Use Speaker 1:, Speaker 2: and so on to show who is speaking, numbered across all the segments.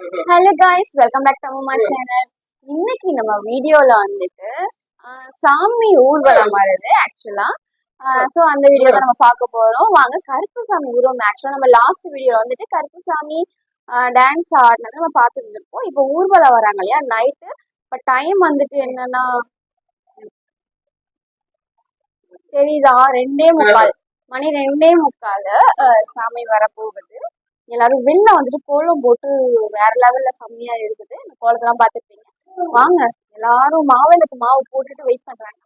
Speaker 1: Hello guys, welcome back to my channel. இன்னைக்கு நம்ம வீடியோல வந்துட்டு சாமி ஊர்வலம் வருது ஆக்சுவலா. ஸோ அந்த வீடியோ தான் நம்ம பார்க்க போறோம். வாங்க. கருப்புசாமி ஊர்வலம் ஆக்சுவலா நம்ம லாஸ்ட் வீடியோல வந்துட்டு கருப்புசாமி டான்ஸ் ஆடினது நம்ம பார்த்துருந்துருப்போம். இப்போ ஊர்வலம் வராங்க இல்லையா நைட்டு. இப்போ டைம் வந்துட்டு என்னன்னா தெரியுதா, 2:45 மணி. 2:45 சாமி வரப்போகுது. எல்லாரும் வெளில வந்துட்டு கோலம் போட்டு வேற லெவல்ல செம்மையா இருக்குது. இந்த கோலத்தெல்லாம் பார்த்துருப்பீங்க. வாங்க, எல்லாரும் மாவிளக்கு மாவு போட்டுட்டு வெயிட் பண்றாங்க.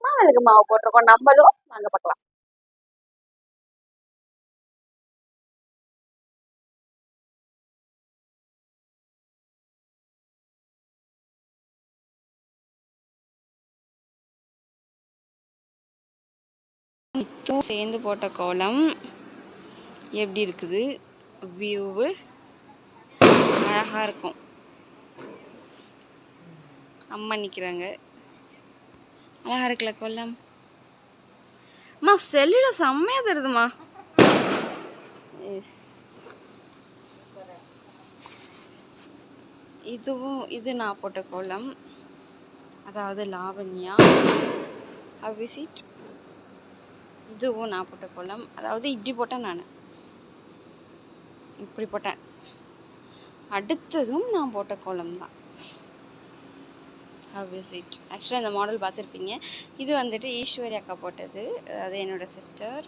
Speaker 1: மாவிளக்கு மாவு போட்டிருக்கோம் நம்மளும். வாங்க பார்க்கலாம்.
Speaker 2: சேர்ந்து போட்ட கோலம் எப்படி இருக்குது? வியூவு அழகா இருக்கும். அம்மா நிற்கிறாங்க. அழகா இருக்குல்ல கோலம்? அம்மா செல்லுல செம்மையா தருதுமா. இது நான் போட்ட கோலம், அதாவது லாவண்யா விசிட். இதுவும் நான் போட்ட கோலம், அதாவது இப்படி போட்டேன், நான் இப்படி போட்டேன். அடுத்ததும் நான் போட்ட கோலம் தான் விசிட். ஆக்சுவலாக இந்த மாடல் பார்த்துருப்பீங்க. இது வந்துட்டு ஈஸ்வரி அக்கா போட்டது, அது என்னோட சிஸ்டர்.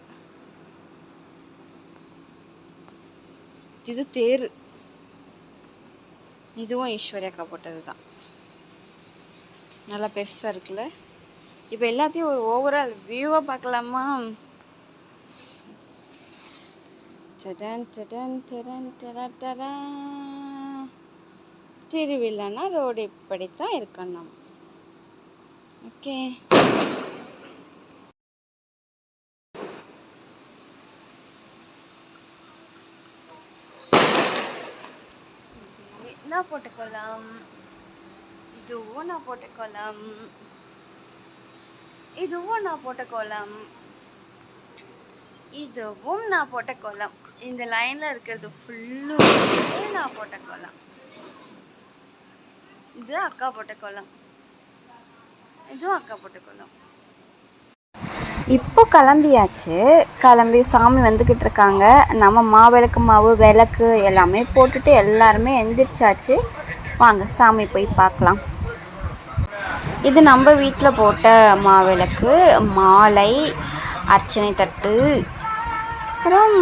Speaker 2: இது தேர், இதுவும் ஈஸ்வரி அக்கா போட்டது தான். நல்லா பெருசாக இருக்குல்ல? இப்போ எல்லாத்தையும் ஒரு ஓவரால் வியூவை பார்க்கலாமா? திருவிழானா ரோடு இப்படித்தான் இருக்கணும். ஓகே, நான் போட்டுக்கொள்ளலாம். இதுவும் நான் போட்டுக்கொள்ளலாம். இதுவும் நான் போட்ட கோலம். இதுவும் நான் போட்ட கோலம். இந்த லைன்ல இருக்கிறது ஃபுல்லும் நான் போட்ட கோலம். இது அக்கா போட்ட கோலம். இதுவும் அக்கா போட்ட கோலம்.
Speaker 3: இப்போ கிளம்பியாச்சு. கிளம்பி சாமி வந்துக்கிட்டு இருக்காங்க. நம்ம மாவிளக்கு மாவு விளக்கு எல்லாமே போட்டுட்டு எல்லாருமே எந்திரிச்சாச்சு. வாங்க சாமி போய் பார்க்கலாம். இது நம்ம வீட்டில் போட்ட மாவிளக்கு, மாலை, அர்ச்சனை தட்டு. அப்புறம்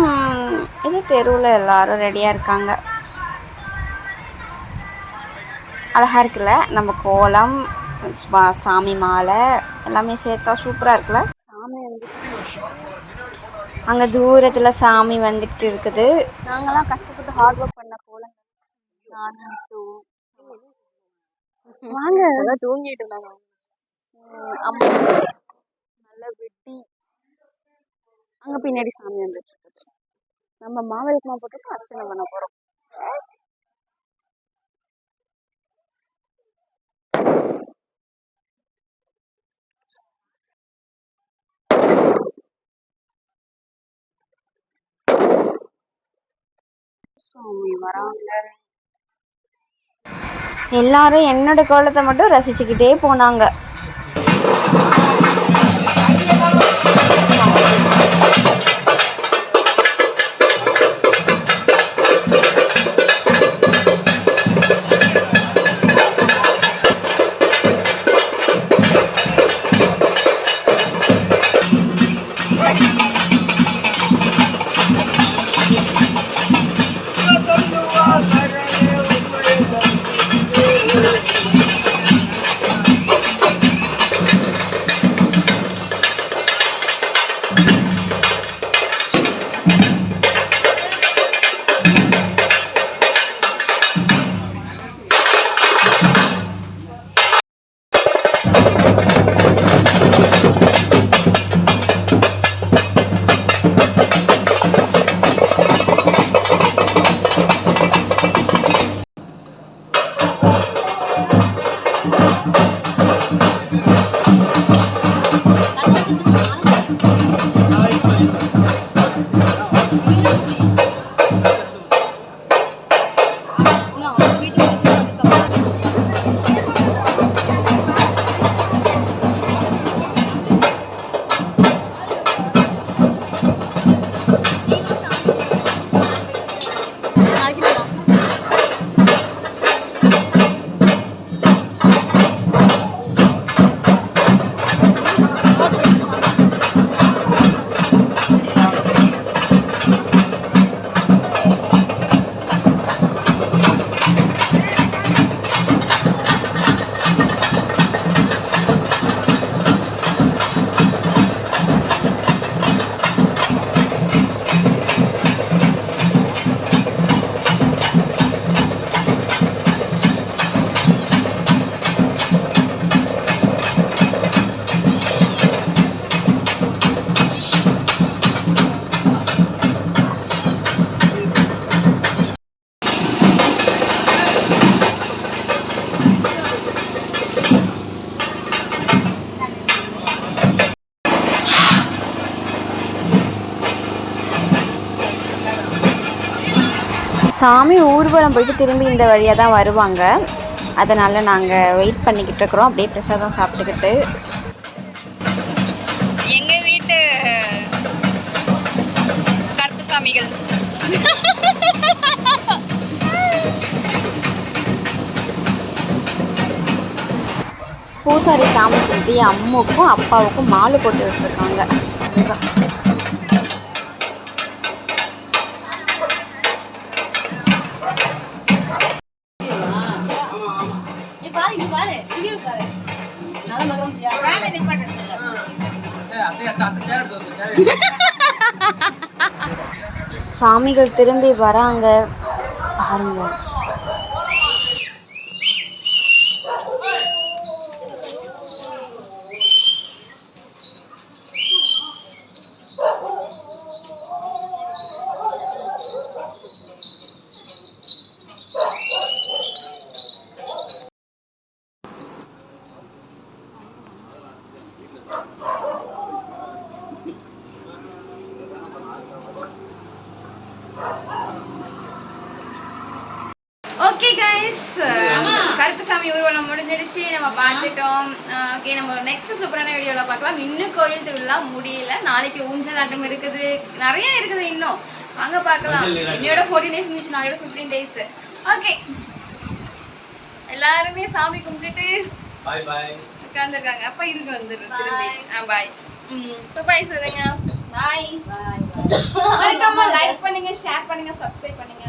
Speaker 3: இது தெருவில் எல்லாரும் ரெடியாக இருக்காங்க. அழகாக இருக்குல்ல நம்ம கோலம், சாமி மாலை எல்லாமே சேர்த்தா சூப்பராக இருக்குல்ல?
Speaker 1: சாமி வந்து
Speaker 3: அங்கே தூரத்தில் சாமி வந்துக்கிட்டு இருக்குது.
Speaker 1: நாங்கெல்லாம் கஷ்டப்பட்டு ஹார்ட் ஒர்க் பண்ண கோலம். வாங்க, தூங்கிட்டு இருந்தாங்க. அம்மா நல்லா வெட்டி அங்க பின்னாடி சாமி வந்துட்டு இருக்குது. நம்ம மாவிளக்குமா போட்டு அர்ச்சனை பண்ண போறோம். சாமி வராங்க.
Speaker 3: எல்லாரும் என்னோட கோலத்தை மட்டும் ரசிச்சுக்கிட்டே போனாங்க. சாமி ஊர்வலம் போயிட்டு திரும்பி இந்த வழியாக தான் வருவாங்க. அதனால் நாங்கள் வெயிட் பண்ணிக்கிட்டு இருக்கிறோம், அப்படியே பிரசாதம் சாப்பிட்டுக்கிட்டு.
Speaker 2: எங்கள் வீட்டு கருப்புசாமிகள்
Speaker 3: பூசாரி சாமி கும்பிட்டு அம்முக்கும் அப்பாவுக்கும் மாலை போட்டு விட்டுருக்காங்க. அதுதான் சாமிகள் திரும்பி வராங்க பாருங்க.
Speaker 2: ஓகே கைஸ், கருப்புசாமி ஊர்வலம் முடிஞ்சிடுச்சு, நம்ம பார்த்துட்டோம். ஓகே, நம்ம நெக்ஸ்ட் சூப்பரான வீடியோவில் பார்க்கலாம். இன்னும் கோயில் திருவிழா முடியல, நாளைக்கு ஊஞ்சல் ஆட்டம் இருக்குது, நிறைய இருக்குது இன்னும், அங்கே பார்க்கலாம். என்னையோட 14 days முடிச்சு, நாளையோட 15 days. ஓகே, எல்லாருமே சாமி கும்பிட்டுட்டு உட்காந்துருக்காங்க. அப்பா இருக்கு வந்துடுறேன் திரும்பி. பாய். பாய் சொல்லுங்க. பாய். மறக்காம லைக் பண்ணுங்க, ஷேர் பண்ணுங்க, சப்ஸ்கிரைப் பண்ணுங்க.